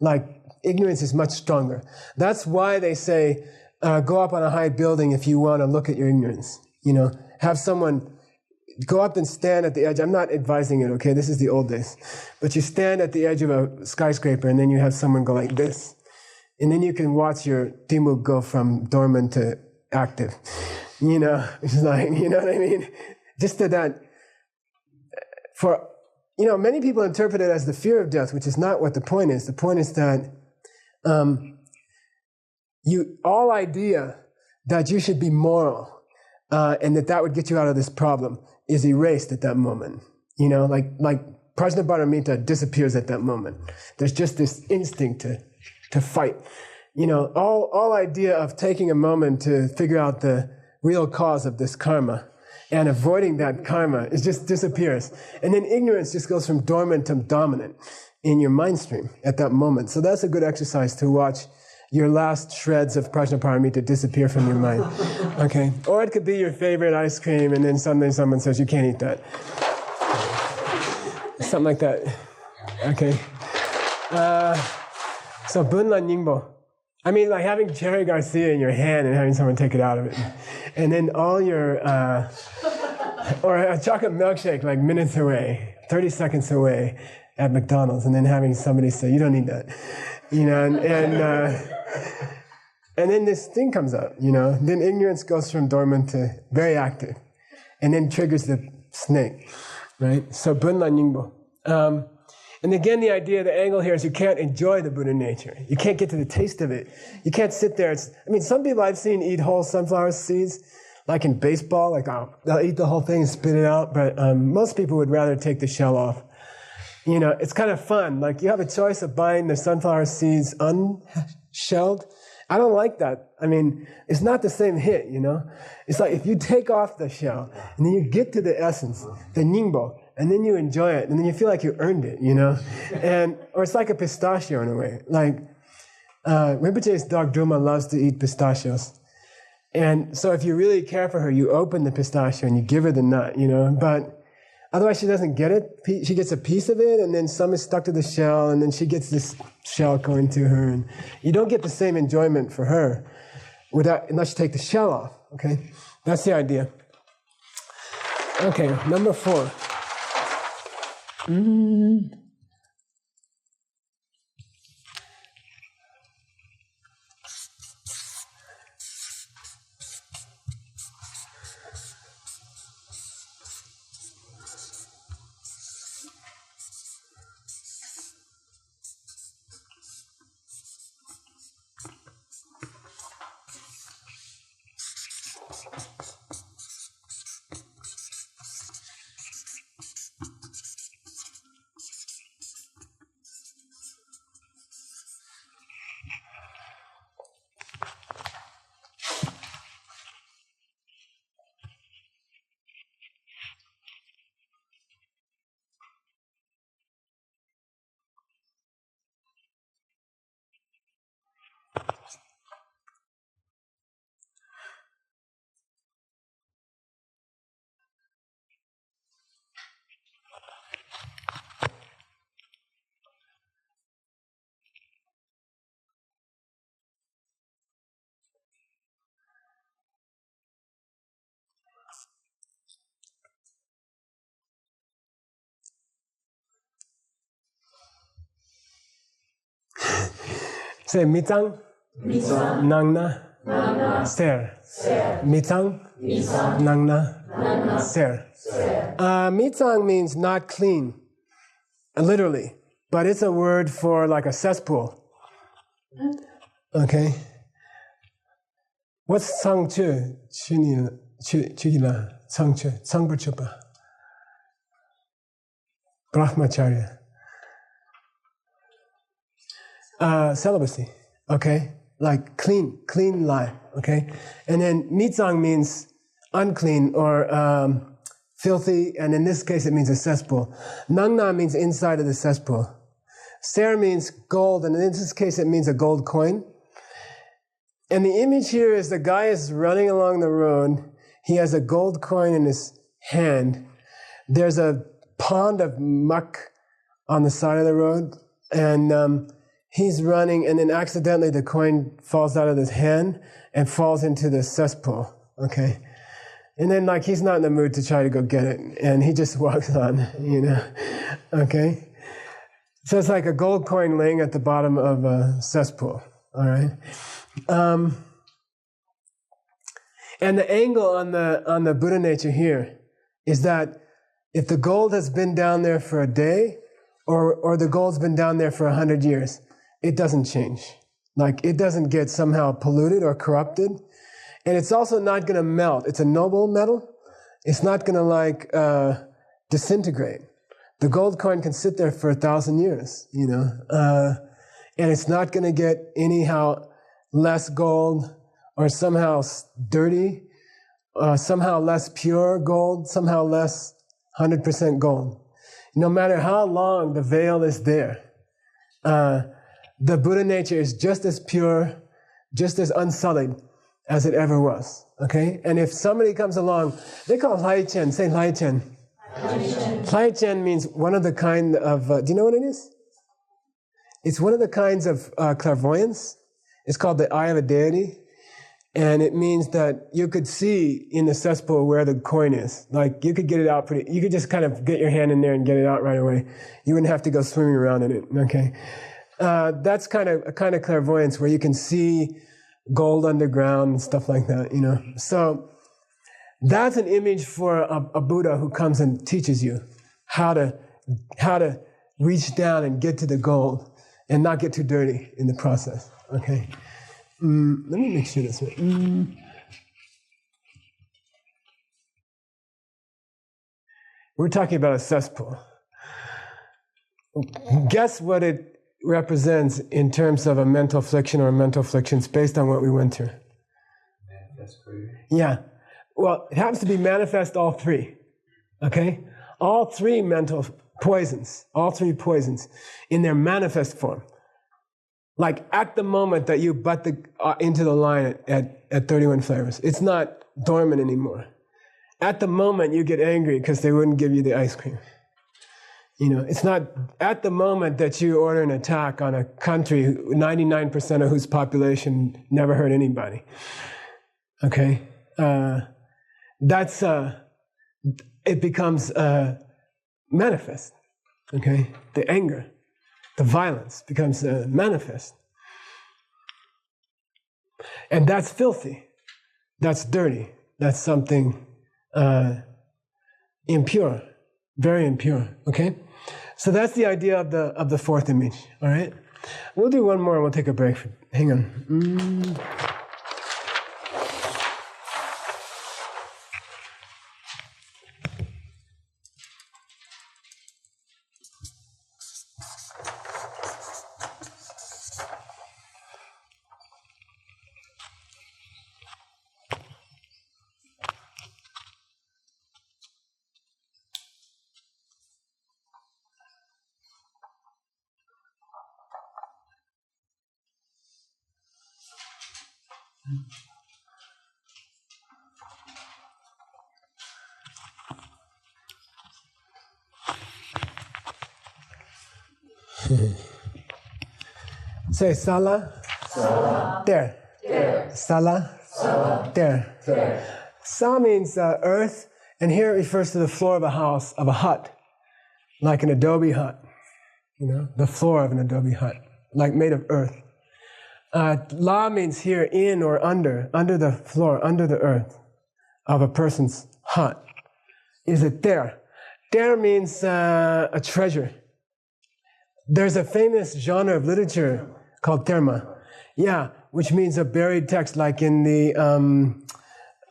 S1: Like ignorance is much stronger. That's why they say, go up on a high building if you want to look at your ignorance. Have someone go up and stand at the edge. I'm not advising it, okay? This is the old days. But you stand at the edge of a skyscraper and then you have someone go like this. And then you can watch your timug go from dormant to active. It's like, you know what I mean? Just to that, many people interpret it as the fear of death, which is not what the point is. The point is that all idea that you should be moral and that would get you out of this problem is erased at that moment. Like Prajnaparamita disappears at that moment. There's just this instinct to fight. All idea of taking a moment to figure out the real cause of this karma and avoiding that karma, it just disappears. And then ignorance just goes from dormant to dominant in your mind stream at that moment. So that's a good exercise to watch your last shreds of Prajnaparamita disappear from your mind. Okay? Or it could be your favorite ice cream and then suddenly someone says you can't eat that. Something like that. Okay? So Bunlan Ningbo. I mean, like having Cherry Garcia in your hand and having someone take it out of it. And then all your, or a chocolate milkshake like minutes away, 30 seconds away at McDonald's, and then having somebody say, you don't need that. And then this thing comes up, then ignorance goes from dormant to very active, and then triggers the snake, right? So Bunlan Ningbo. And again, the idea, the angle here is you can't enjoy the Buddha nature. You can't get to the taste of it. You can't sit there. Some people I've seen eat whole sunflower seeds, like in baseball, like they'll eat the whole thing and spit it out, but most people would rather take the shell off. It's kind of fun. Like you have a choice of buying the sunflower seeds unshelled. I don't like that. It's not the same hit, It's like if you take off the shell and then you get to the essence, the ningbo, and then you enjoy it, and then you feel like you earned it, or it's like a pistachio in a way. Like Rinpoche's dog Druma loves to eat pistachios. And so if you really care for her, you open the pistachio and you give her the nut, but otherwise she doesn't get it. She gets a piece of it, and then some is stuck to the shell, and then she gets this shell going to her, and you don't get the same enjoyment for her unless you take the shell off, okay? That's the idea. Okay, number 4. Say mitang, nangna, ser. Mitang, nangna, ser. Mitang means not clean, literally, but it's a word for like a cesspool. Okay? What's Sangchu? Chugila, Sangchu, Sangpachupa. Brahmacharya. Celibacy, okay? Like clean life, okay? And then mitsang means unclean or filthy, and in this case it means a cesspool. Nangna means inside of the cesspool. Ser means gold, and in this case it means a gold coin. And the image here is the guy is running along the road. He has a gold coin in his hand. There's a pond of muck on the side of the road, and he's running, and then accidentally the coin falls out of his hand and falls into the cesspool, okay? And then like he's not in the mood to try to go get it, and he just walks on, okay? So it's like a gold coin laying at the bottom of a cesspool, all right? And the angle on the Buddha nature here is that if the gold has been down there for a day, or the gold's been down there for 100 years, it doesn't change. Like it doesn't get somehow polluted or corrupted. And it's also not going to melt. It's a noble metal. It's not going to disintegrate. The gold coin can sit there for 1,000 years, and it's not going to get anyhow less gold or somehow dirty, somehow less pure gold, somehow less 100% gold. No matter how long the veil is there, the Buddha nature is just as pure, just as unsullied as it ever was, okay? And if somebody comes along, they call it Laichen, say Laichen. Laichen means one of the kind of, do you know what it is? It's one of the kinds of clairvoyance. It's called the eye of a deity. And it means that you could see in the cesspool where the coin is. Like you could get it out you could just kind of get your hand in there and get it out right away. You wouldn't have to go swimming around in it, okay? That's kind of a kind of clairvoyance where you can see gold underground and stuff like that, So that's an image for a Buddha who comes and teaches you how to reach down and get to the gold and not get too dirty in the process, okay? Let me make sure this way. We're talking about a cesspool. Guess what it represents in terms of a mental affliction or mental afflictions based on what we went through?
S2: That's crazy.
S1: Yeah. Well, it happens to be manifest all three. Okay? All three mental poisons, in their manifest form. Like at the moment that you butt into the line at 31 flavors, it's not dormant anymore. At the moment you get angry because they wouldn't give you the ice cream. It's not at the moment that you order an attack on a country, 99% of whose population never hurt anybody. Okay? It becomes manifest. Okay? The anger, the violence becomes manifest. And that's filthy. That's dirty. That's something impure, very impure. Okay? So that's the idea of the fourth image. All right? We'll do one more and we'll take a break. Hang on. Say sala. Sala. There. Sala. There. Sa means earth, and here it refers to the floor of a house, of a hut, like an adobe hut. The floor of an adobe hut, like made of earth. La means here in or under the floor, under the earth of a person's hut. Is it there? There means a treasure. There's a famous genre of literature called Dharma. Yeah, which means a buried text, like in the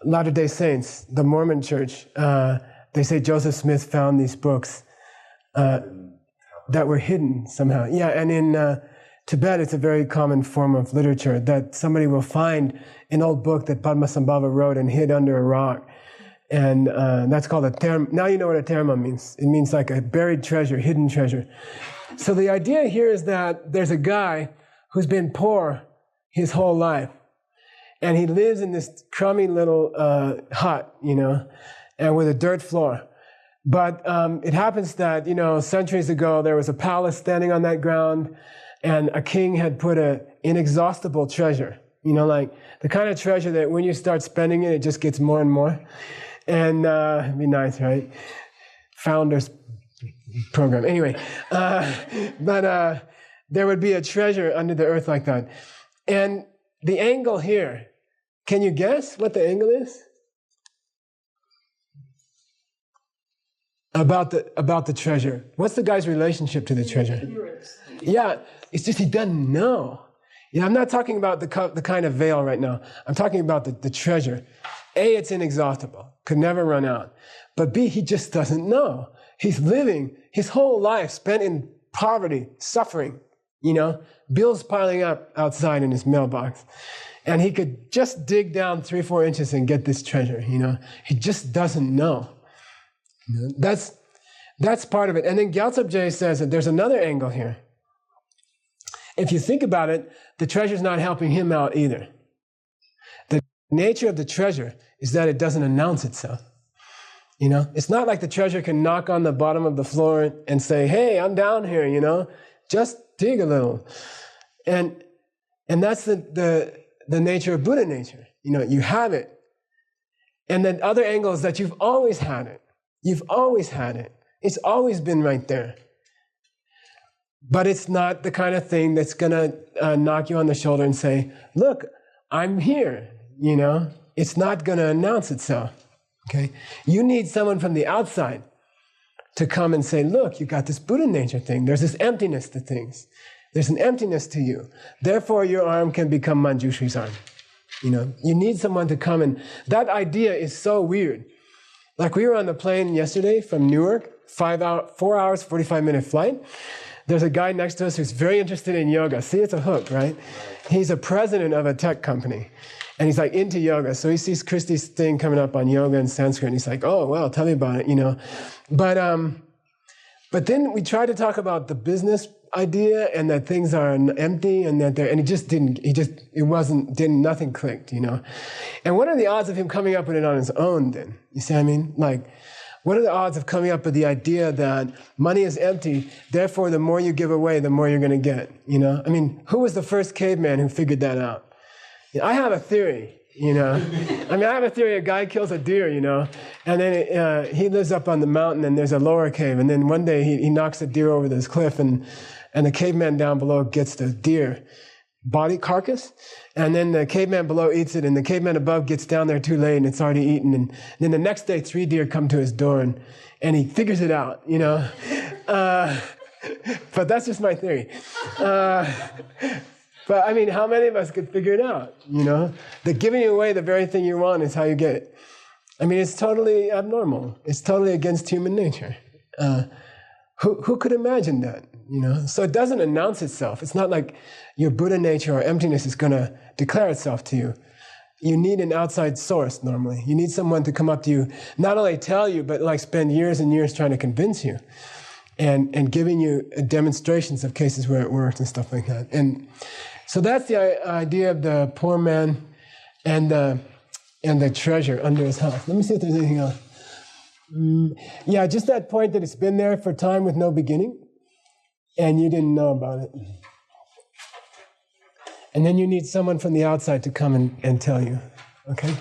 S1: Latter-day Saints, the Mormon church. They say Joseph Smith found these books that were hidden somehow. Yeah, and in Tibet, it's a very common form of literature that somebody will find an old book that Padmasambhava wrote and hid under a rock. And that's called a terma. Now you know what a terma means. It means like a buried treasure, hidden treasure. So the idea here is that there's a guy who's been poor his whole life. And he lives in this crummy little hut, and with a dirt floor. But it happens that, centuries ago, there was a palace standing on that ground, and a king had put an inexhaustible treasure, like the kind of treasure that when you start spending it, it just gets more and more. And it'd be nice, right? Founders program. Anyway, but there would be a treasure under the earth like that. And the angle here, can you guess what the angle is? About the treasure. What's the guy's relationship to the treasure? Yeah, it's just he doesn't know. I'm not talking about the kind of veil right now. I'm talking about the treasure. A, it's inexhaustible, could never run out. But B, he just doesn't know. He's living his whole life spent in poverty, suffering, bills piling up outside in his mailbox. And he could just dig down 3-4 inches and get this treasure, He just doesn't know. That's part of it. And then Gyaltsab Je says that there's another angle here. If you think about it, the treasure's not helping him out either. The nature of the treasure is that it doesn't announce itself. It's not like the treasure can knock on the bottom of the floor and say, hey, I'm down here, just dig a little. And that's the nature of Buddha nature. You have it. And then other angle is that you've always had it. You've always had it. It's always been right there. But it's not the kind of thing that's going to knock you on the shoulder and say, look, I'm here, It's not going to announce itself, okay? You need someone from the outside to come and say, look, you got this Buddha nature thing. There's this emptiness to things. There's an emptiness to you. Therefore, your arm can become Manjushi's arm. You need someone to come and... That idea is so weird. Like we were on the plane yesterday from Newark, 4 hours, 45-minute flight. There's a guy next to us who's very interested in yoga. See, it's a hook, right? He's a president of a tech company. And he's like into yoga. So he sees Christy's thing coming up on yoga and Sanskrit. And he's like, oh, well, tell me about it, But then we tried to talk about the business idea and that things are empty and that and nothing clicked, And what are the odds of him coming up with it on his own then? You see what I mean? Like, what are the odds of coming up with the idea that money is empty, therefore the more you give away, the more you're going to get, Who was the first caveman who figured that out? I have a theory, I have a theory a guy kills a deer, and then he lives up on the mountain and there's a lower cave, and then one day he knocks the deer over this cliff and the caveman down below gets the deer body carcass, and then the caveman below eats it, and the caveman above gets down there too late and it's already eaten, and then the next day 3 deer come to his door and he figures it out, but that's just my theory. But how many of us could figure it out, That giving away the very thing you want is how you get it. It's totally abnormal. It's totally against human nature. Who could imagine that, So it doesn't announce itself. It's not like your Buddha nature or emptiness is going to declare itself to you. You need an outside source normally. You need someone to come up to you, not only tell you, but like spend years and years trying to convince you and giving you demonstrations of cases where it works and stuff like that. And so that's the idea of the poor man and the treasure under his house. Let me see if there's anything else. Yeah, just that point that it's been there for time with no beginning, and you didn't know about it. And then you need someone from the outside to come and tell you, okay?